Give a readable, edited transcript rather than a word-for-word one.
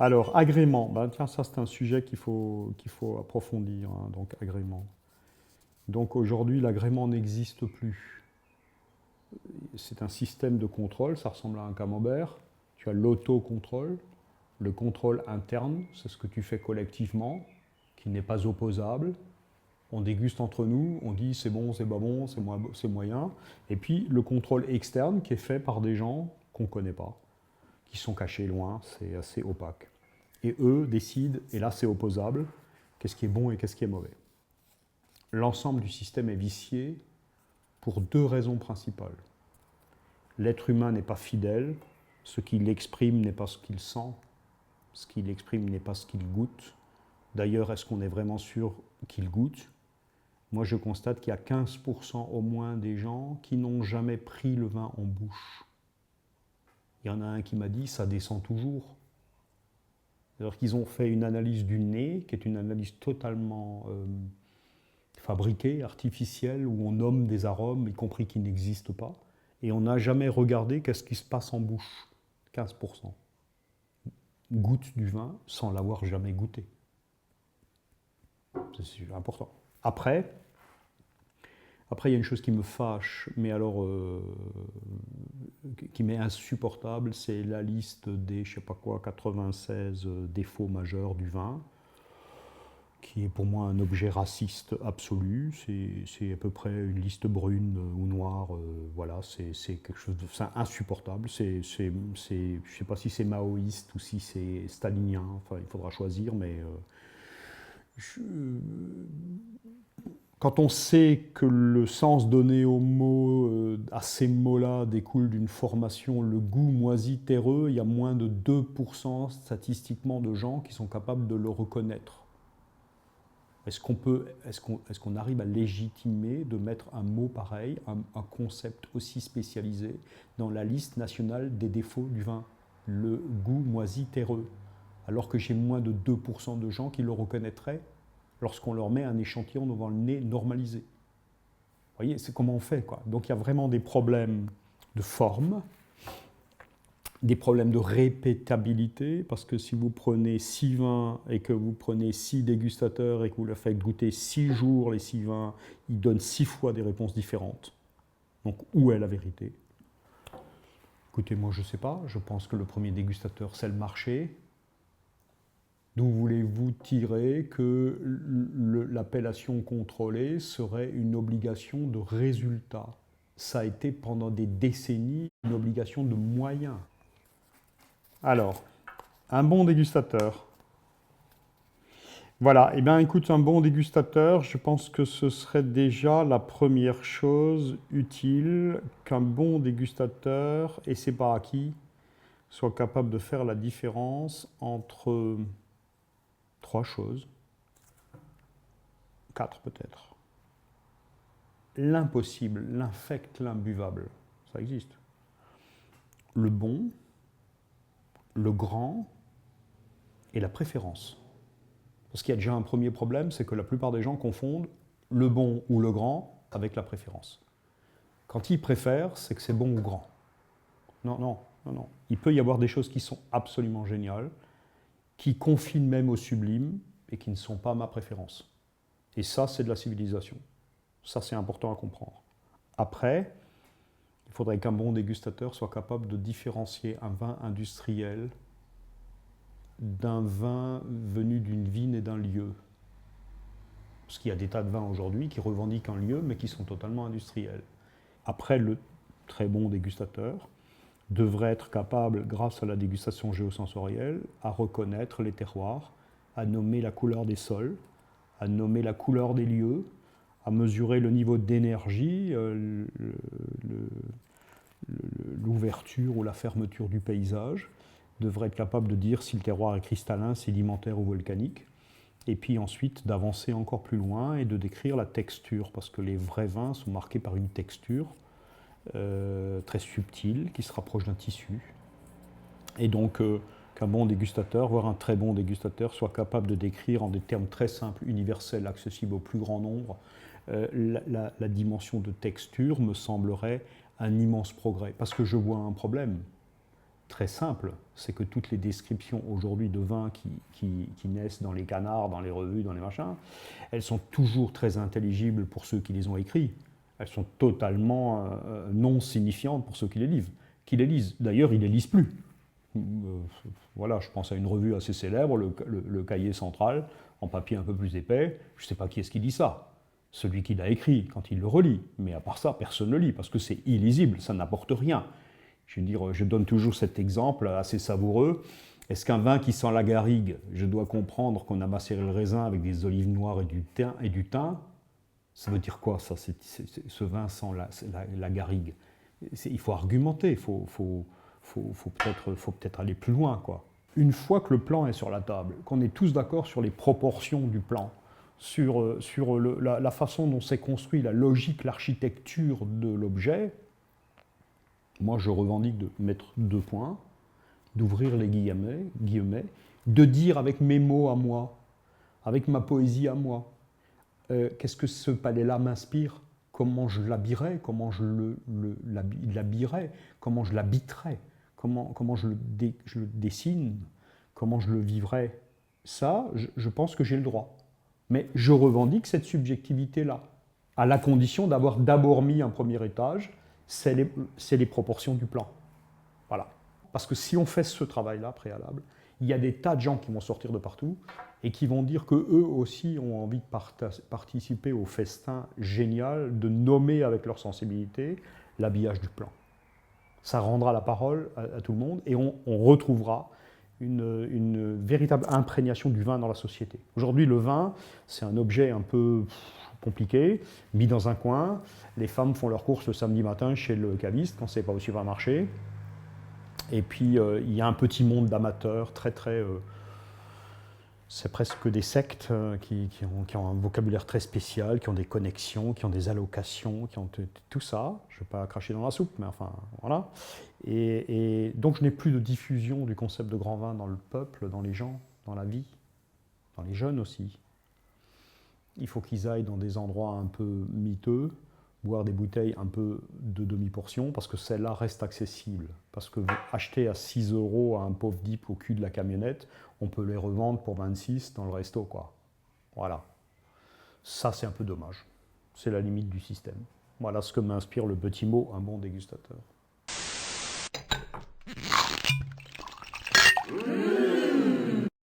Alors, agrément, ben, tiens, ça c'est un sujet qu'il faut approfondir, hein, donc agrément. Donc aujourd'hui, l'agrément n'existe plus. C'est un système de contrôle, ça ressemble à un camembert. Tu as l'autocontrôle, le contrôle interne, c'est ce que tu fais collectivement, qui n'est pas opposable. On déguste entre nous, on dit c'est bon, c'est pas bon, c'est moyen. Et puis le contrôle externe qui est fait par des gens qu'on ne connaît pas, qui sont cachés loin, c'est assez opaque. Et eux décident, et là c'est opposable, qu'est-ce qui est bon et qu'est-ce qui est mauvais. L'ensemble du système est vicié pour deux raisons principales. L'être humain n'est pas fidèle, ce qu'il exprime n'est pas ce qu'il sent, ce qu'il exprime n'est pas ce qu'il goûte. D'ailleurs, est-ce qu'on est vraiment sûr qu'il goûte? Moi, je constate qu'il y a 15% au moins des gens qui n'ont jamais pris le vin en bouche. Il y en a un qui m'a dit, ça descend toujours. Alors qu'ils ont fait une analyse du nez, qui est une analyse totalement fabriquée, artificielle, où on nomme des arômes, y compris qui n'existent pas, et on n'a jamais regardé qu'est-ce qui se passe en bouche. 15% goûtent du vin sans l'avoir jamais goûté. C'est important. Après, il y a une chose qui me fâche, mais alors qui m'est insupportable, c'est la liste des, je sais pas quoi, 96 défauts majeurs du vin, qui est pour moi un objet raciste absolu. C'est à peu près une liste brune ou noire. Voilà, c'est quelque chose de insupportable. Je ne sais pas si c'est maoïste ou si c'est stalinien. Enfin, il faudra choisir, mais quand on sait que le sens donné aux mots, à ces mots-là, découle d'une formation, le goût moisi terreux, il y a moins de 2% statistiquement de gens qui sont capables de le reconnaître. Est-ce qu'on arrive à légitimer de mettre un mot pareil, un concept aussi spécialisé, dans la liste nationale des défauts du vin? Le goût moisi terreux. Alors que j'ai moins de 2% de gens qui le reconnaîtraient lorsqu'on leur met un échantillon devant le nez normalisé. Vous voyez, c'est comment on fait, quoi. Donc il y a vraiment des problèmes de forme, des problèmes de répétabilité, parce que si vous prenez 6 vins et que vous prenez 6 dégustateurs et que vous leur faites goûter 6 jours les 6 vins, ils donnent 6 fois des réponses différentes. Donc où est la vérité? Écoutez, moi je ne sais pas, je pense que le premier dégustateur c'est le marché. D'où voulez-vous tirer que l'appellation contrôlée serait une obligation de résultat? Ça a été pendant des décennies une obligation de moyens. Alors, un bon dégustateur. Voilà, eh bien écoute, un bon dégustateur, je pense que ce serait déjà la première chose utile qu'un bon dégustateur, et c'est pas acquis, soit capable de faire la différence entre 3 choses, 4 peut-être. L'impossible, l'infect, l'imbuvable, ça existe. Le bon, le grand et la préférence. Parce qu'il y a déjà un premier problème, c'est que la plupart des gens confondent le bon ou le grand avec la préférence. Quand ils préfèrent, c'est que c'est bon ou grand. Non, non, non, non. Il peut y avoir des choses qui sont absolument géniales, qui confinent même au sublime et qui ne sont pas ma préférence. Et ça, c'est de la civilisation. Ça, c'est important à comprendre. Après, il faudrait qu'un bon dégustateur soit capable de différencier un vin industriel d'un vin venu d'une vigne et d'un lieu. Parce qu'il y a des tas de vins aujourd'hui qui revendiquent un lieu, mais qui sont totalement industriels. Après, le très bon dégustateur devrait être capable, grâce à la dégustation géosensorielle, à reconnaître les terroirs, à nommer la couleur des sols, à nommer la couleur des lieux, à mesurer le niveau d'énergie, l'ouverture ou la fermeture du paysage, devrait être capable de dire si le terroir est cristallin, sédimentaire ou volcanique, et puis ensuite d'avancer encore plus loin et de décrire la texture, parce que les vrais vins sont marqués par une texture très subtile qui se rapproche d'un tissu. Et donc qu'un bon dégustateur, voire un très bon dégustateur, soit capable de décrire en des termes très simples, universels, accessibles au plus grand nombre, la dimension de texture me semblerait un immense progrès. Parce que je vois un problème. très simple, c'est que toutes les descriptions aujourd'hui de vins qui naissent dans les canards, dans les revues, dans les machins, elles sont toujours très intelligibles pour ceux qui les ont écrits. Elles sont totalement non signifiantes pour ceux qui les lisent. D'ailleurs, ils ne les lisent plus. Voilà, je pense à une revue assez célèbre, le Cahier central, en papier un peu plus épais. Je ne sais pas qui est-ce qui dit ça. Celui qui l'a écrit, quand il le relit. Mais à part ça, personne ne le lit, parce que c'est illisible, ça n'apporte rien. Je veux dire, je donne toujours cet exemple assez savoureux. Est-ce qu'un vin qui sent la garrigue, je dois comprendre qu'on a macéré le raisin avec des olives noires et du thym? Ça veut dire quoi, ça? Ce vin sent la garrigue. Il faut argumenter, il faut peut-être aller plus loin, quoi. Une fois que le plan est sur la table, qu'on est tous d'accord sur les proportions du plan, sur la façon dont c'est construit, la logique, l'architecture de l'objet, moi je revendique de mettre 2 points, d'ouvrir les guillemets, de dire avec mes mots à moi, avec ma poésie à moi, qu'est-ce que ce palais-là m'inspire, comment je l'habillerais, comment je l'habillerais, comment je l'habiterais, comment je le dessine, comment je le vivrais. Ça, je pense que j'ai le droit. Mais je revendique cette subjectivité-là, à la condition d'avoir d'abord mis un premier étage, c'est les proportions du plan. Voilà. Parce que si on fait ce travail-là préalable, il y a des tas de gens qui vont sortir de partout et qui vont dire qu'eux aussi ont envie de participer au festin génial de nommer avec leur sensibilité l'habillage du plan. Ça rendra la parole à tout le monde et on retrouvera une véritable imprégnation du vin dans la société. Aujourd'hui, le vin, c'est un objet un peu compliqué, mis dans un coin. Les femmes font leurs courses le samedi matin chez le caviste quand c'est pas au supermarché. Et puis, il y a un petit monde d'amateurs très... c'est presque des sectes qui ont un vocabulaire très spécial, qui ont des connexions, qui ont des allocations, qui ont tout ça. Je ne vais pas cracher dans la soupe, mais enfin, voilà. Et donc, je n'ai plus de diffusion du concept de grand vin dans le peuple, dans les gens, dans la vie, dans les jeunes aussi. Il faut qu'ils aillent dans des endroits un peu miteux, boire des bouteilles un peu de demi-portion, parce que celles-là restent accessibles. Parce que acheter à 6 € à un pauvre dip au cul de la camionnette, on peut les revendre pour 26 dans le resto, quoi. Voilà. Ça, c'est un peu dommage. C'est la limite du système. Voilà ce que m'inspire le petit mot, un bon dégustateur.